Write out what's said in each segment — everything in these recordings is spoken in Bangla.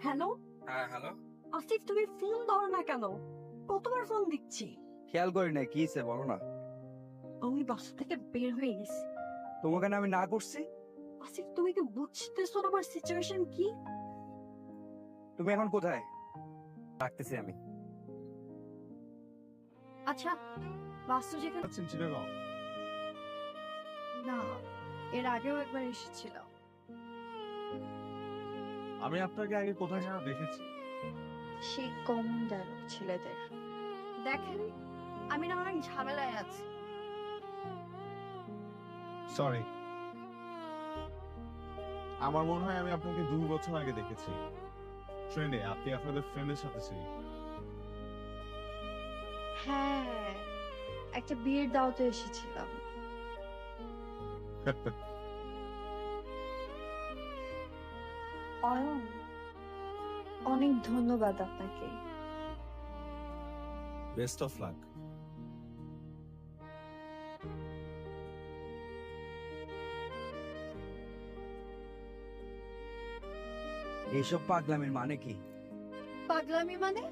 হ্যালো। হ্যাঁ হ্যালো। আসিফ, তুমি ফোন ধরো না কেন? কতবার ফোন দিচ্ছি। খেয়াল করি না, কি হইছে বলো না। আমি বাসা থেকে বের হয়ে গেছি। তোমাকে না আমি না করছি? আসিফ, তুমি কি বুঝতেছো আমার সিচুয়েশন কি? তুমি এখন কোথায়? ডাকতেছি আমি। আচ্ছা, বাসু যেখানে চিটাগং। না, এর আগেও একবার এসেছিল। আমি আপনাকে আগে কোথায় যেন দেখেছি। সেই কম ডায়লগ ছেলেদের। দেখেন, আমি না অনেক ঝামেলায় আছি। সরি, আমার মনে হয় আমি আপনাকে 2 বছর আগে দেখেছি ট্রেনে। আপনি আপনাদের ফ্রেন্ডের সাথে ছিলেন। হ্যাঁ, একটা বিয়ের দাওয়াতে এসেছিলাম। অয়ন, অনেক ধন্যবাদ আপনাকে। Best of luck. এইসব পাগলামির মানে কি? পাগলামি মানে?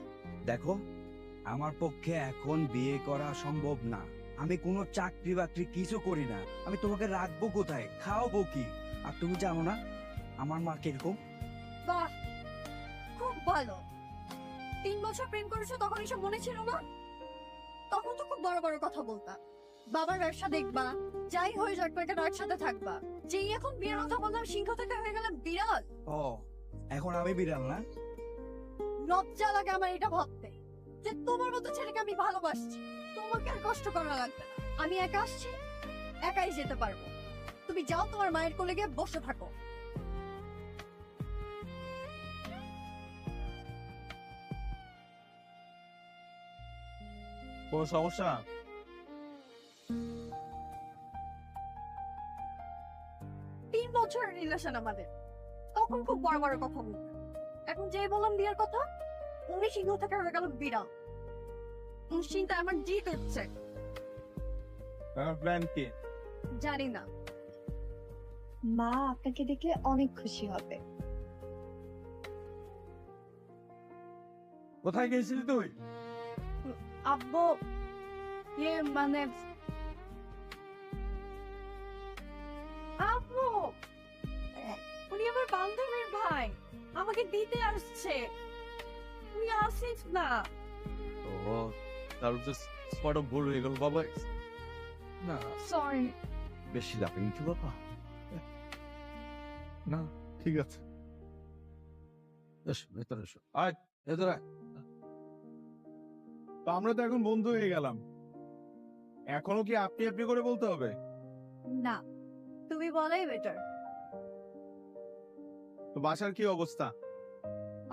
দেখো, আমার পক্ষে এখন বিয়ে করা সম্ভব না। আমি কোনো চাকরি বাকরি কিছু করি না। আমি তোমাকে রাখবো কোথায়, খাওয়াবো কি? আর তুমি জানো না আমার মা কিরকম। বাহ, খুব ভালো। 3 বছর প্রেম করেছো, তখন এসব মনে ছিল না? তখন তো খুব বড় বড় কথা বলতা। বাবার ব্যবসা দেখবা, যাই হয়ে যাক না কেন একসাথে থাকবা। যেই এখন বিয়ের কথা বললাম, সিংহ থেকে হয়ে গেলাম বিড়াল। ও, এখন আমি বিড়াল না? লজ্জা লাগে আমার এটা ভাবতে যে তোমার মতো ছেলেকে আমি ভালোবাসছি। তোমাকে আর কষ্ট করা লাগবে না। আমি একা আসছি, একাই যেতে পারবো। তুমি যাও, তোমার মায়ের কোলে গিয়ে বসে থাকো। কোনো সমস্যা? 3 বছরের রিলেশন আমাদের, তখন খুব বড় বড় কথা বলতো। এখন যে বললাম বিয়ের কথা, উনি সিংহ থেকে হয়ে গেল বিড়াল। নিশ্চিন্তে আমার জিত হচ্ছে। প্ল্যান কি? জানি না। মা আপনাকে দেখলে অনেক খুশি হবে। কোথায় গেছিলি তুই? আব্বু, মানে আব্বু, উনি আমার বান্ধবীর ভাই, আমাকে দিতে আসছে। তুই আসিস না। ও, তাহলে তো স্পট ভুল হয়ে গেল বাবা। না, সরি। বেশি যাবে কি বাবা? না, ঠিক আছে। এসো ভেতরে এসো। আয়, ভেতরে আয়। তো আমরা তো এখন বন্ধু হয়ে গেলাম। এখনো কি আপনি আপনি করে বলতে হবে? না, তুমি বলাই বেটার। তো বাসার কি অবস্থা?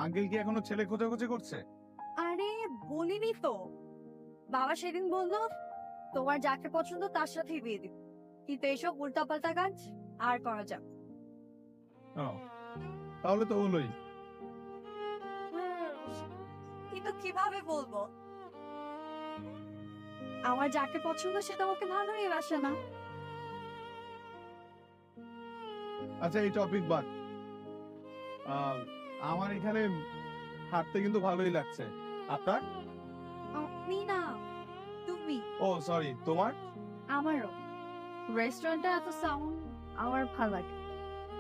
আঙ্কেল কি এখনো ছেলে খোঁজাখুঁজি করছে? আরে বলিনি তো, বাবা সেদিন বললো তোমার যাকে পছন্দ তার সাথেই বিয়ে দিব। কিন্তু এইসব উল্টাপাল্টা কাজ আর করা যাবে না। ও, তাহলে তো হলোই। কিন্তু কিভাবে বলবো? আমার যাকে পছন্দ সে তোমাকে ভালোই বাসে না। আচ্ছা, এই টপিক বাদ। আমার এখানে হাঁটতে কিন্তু ভালোই লাগছে। আপনার? আপনি না, তুমি। ও সরি, তোমার? আমারও। রেস্টুরেন্টে এত সাউন্ড আমার ভালো লাগে।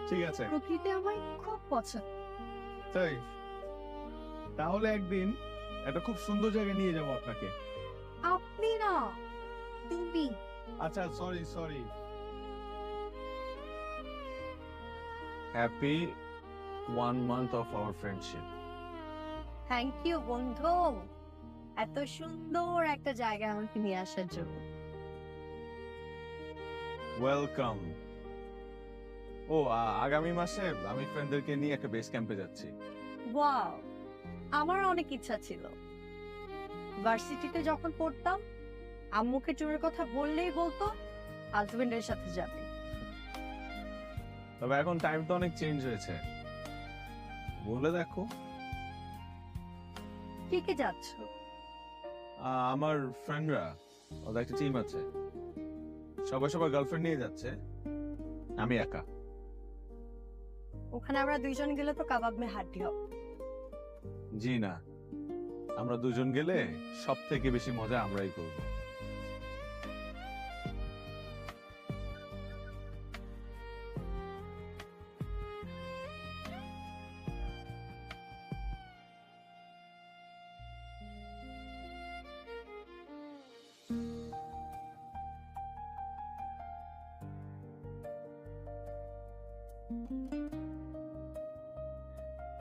ঠিক আছে, প্রকৃতি আমার খুব পছন্দ। তাই তাহলে একদিন একটা খুব সুন্দর জায়গায় নিয়ে যাবো আপনাকে। আপনি না, তুমি। আচ্ছা, sorry sorry. Happy 1 month of our friendship. Thank you বন্ধু, এত সুন্দর একটা জায়গা আমাকে নিয়ে আসার জন্য। ওয়েলকাম। ও, আগামী মাসে আমি ফ্রেন্ডদেরকে নিয়ে একটা বেস ক্যাম্পে যাচ্ছি। ওয়াও, আমার অনেক ইচ্ছা ছিল। ভার্সিটিতে যখন পড়তাম, আম্মুকে ট্যুরের কথা বললেই বলতো হাজবেন্ডের সাথে যাবে। তবে এখন টাইম তো অনেক চেঞ্জ হয়েছে, বলে দেখো। কে কে যাচ্ছ? আমার ফ্রেন্ডরা, ওদের একটা টিম আছে, সবাই সবার গার্লফ্রেন্ড নিয়ে যাচ্ছে, আমি একা। ওখানে আমরা দুইজন গেলে তো কাবাব মে হাড্ডি হবে। জি না, আমরা দুজন গেলে সব থেকে বেশি মজা আমরাই করব।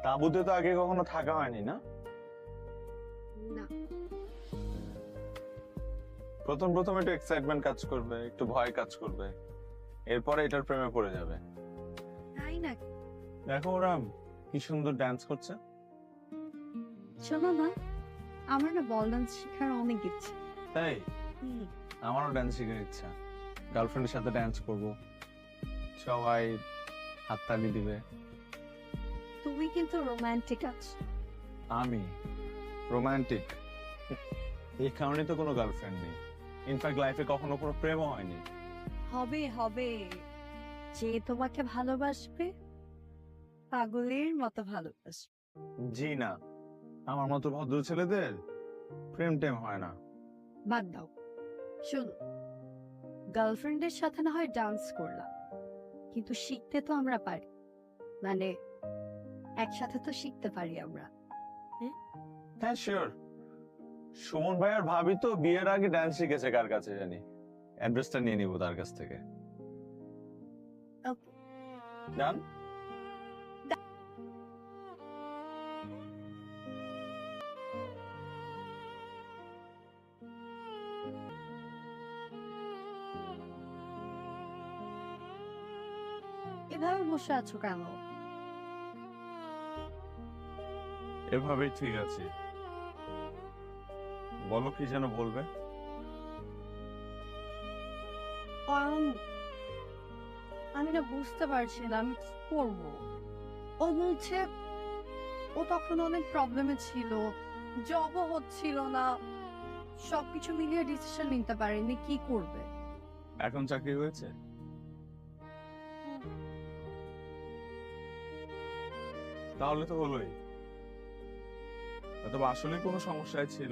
তাঁবুতে তো আগে কখনো থাকা হয়নি না? না, প্রথম প্রথম একটু এক্সাইটমেন্ট কাজ করবে, একটু ভয় কাজ করবে, এরপরে এটার প্রেমে পড়ে যাবে। তাই না? দেখো ওরা কি সুন্দর ডান্স করছে। শোনো না, আমার না বল ডান্স শেখার অনেক ইচ্ছে। তাই আমারও ডান্স শেখার ইচ্ছা। গার্লফ্রেন্ডের সাথে ডান্স করব, সবাই হাততালি দিবে। তুমি কিন্তু রোমান্টিক আছো। আমি রোমান্টিক? এই কারণে তো কোনো গার্লফ্রেন্ড নেই। ইনফ্যাক্ট লাইফে কখনো কোনো প্রেমও হয়নি। হবে হবে, যে তোমাকে ভালোবাসবে পাগলের মতো ভালোবাসবে। জি না, আমার মতো ভদ্র ছেলেদের প্রেম টেম হয় না। বাদ দাও, শোনো, গার্লফ্রেন্ডের সাথে না হয় ডান্স করলাম, কিন্তু শিখতে তো আমরা পারি, মানে একসাথে তো শিখতে পারি আমরা। হ্যাঁ শিওর। সুমন ভাই আর ভাবি তো বিয়ের আগে ডান্স শিখেছে কার কাছে জানি। অ্যাড্রেসটা নিয়ে নিব তার কাছ থেকে। Okay. জান এভাবে বসে আছো কেন? এভাবেই ঠিক আছে। বলো কি যেন বলবে? আমি না বুঝতে পারছি না আমি কি করবো। ও বলছে ও তখন অনেক প্রবলেমে ছিল, জবও হচ্ছিল না, সবকিছু মিলিয়ে ডিসিশন নিতে পারেনি কি করবে। এখন চাকরি হয়েছে? তাহলে তো হলোই। অথবা আসলে কোনো সমস্যায় ছিল।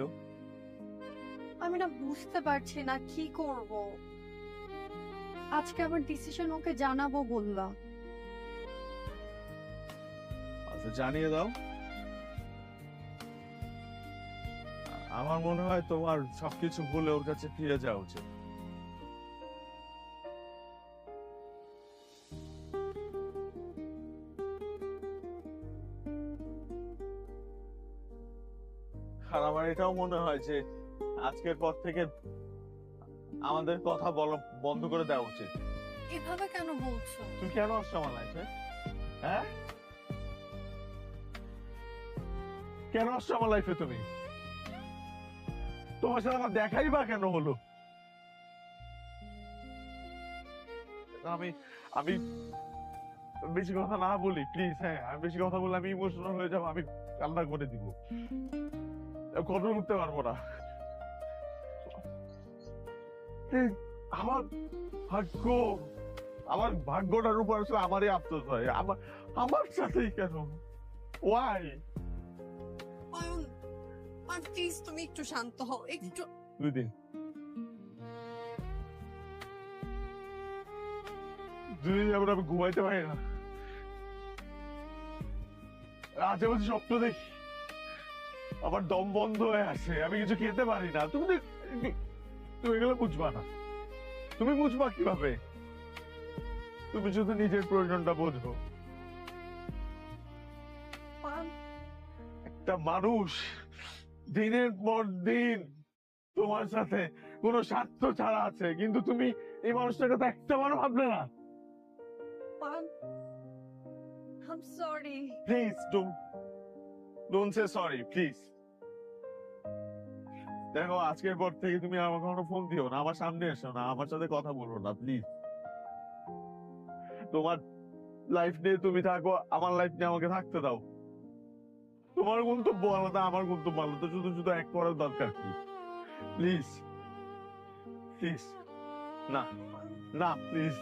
আমি না বুঝতে পারছি না কি করব। আজকে আমার ডিসিশন ওকে জানাবো বললাম। আচ্ছা জানিয়ে দাও। আমার মনে হয় তোমার সবকিছু ভুলে ওর কাছে ফিরে যাওয়া উচিত। আর আমার এটাও মনে হয় যে আজকের পর থেকে আমাদের কথা বলা বন্ধ করে দেওয়া উচিত। এভাবে কেন বলছো? তুমি কেন আসছো আমার লাইফে? হ্যাঁ, কেন আসছো আমার লাইফে তুমি? তোমার সাথে আমার দেখাই বা কেন হলো? আমি আমি বেশি কথা না বলি প্লিজ। হ্যাঁ, আমি বেশি কথা বললে আমি ইমোশনাল হয়ে যাবো, আমি কান্না করে দিব, কথা উঠতে পারবো না। আমার ভাগ্য, আমার ভাগ্যটার উপর আসলে আমারই আফসোস হয়। আমার সাথেই কেন? ওয়াই? প্লিজ তুমি একটু শান্ত হও, একটু। 2 দিন 2 দিন যাবত আমি ঘুমাইতে পারি না। আশেপাশে স্বপ্ন দেখি, আমার দম বন্ধ হয়ে আসে, আমি কিছু খেতে পারি না। তুমি এগুলো বুঝবা না। তুমি বুঝবা কিভাবে? তুমি শুধু নিজের প্রয়োজনটা বোঝো। একটা মানুষ দিনের পর দিন তোমার সাথে কোনো স্বার্থ ছাড়া আছে, কিন্তু তুমি এই মানুষটার কথা একটা বারও ভাবলে না। I'm sorry. Please don't say sorry please. দেখো আজকের পর থেকে তুমি আমার কোনো ফোন দিও না, আমার সামনে এসো না, আমার সাথে কথা বলো না প্লিজ। তোমার লাইফ নিয়ে তুমি থাকো, আমার লাইফ নিয়ে আমাকে থাকতে দাও। তোমার গন্তব্য আলাদা, আমার গন্তব্য আলাদা, শুধু শুধু এক করার দরকার কি? প্লিজ প্লিজ, না না প্লিজ।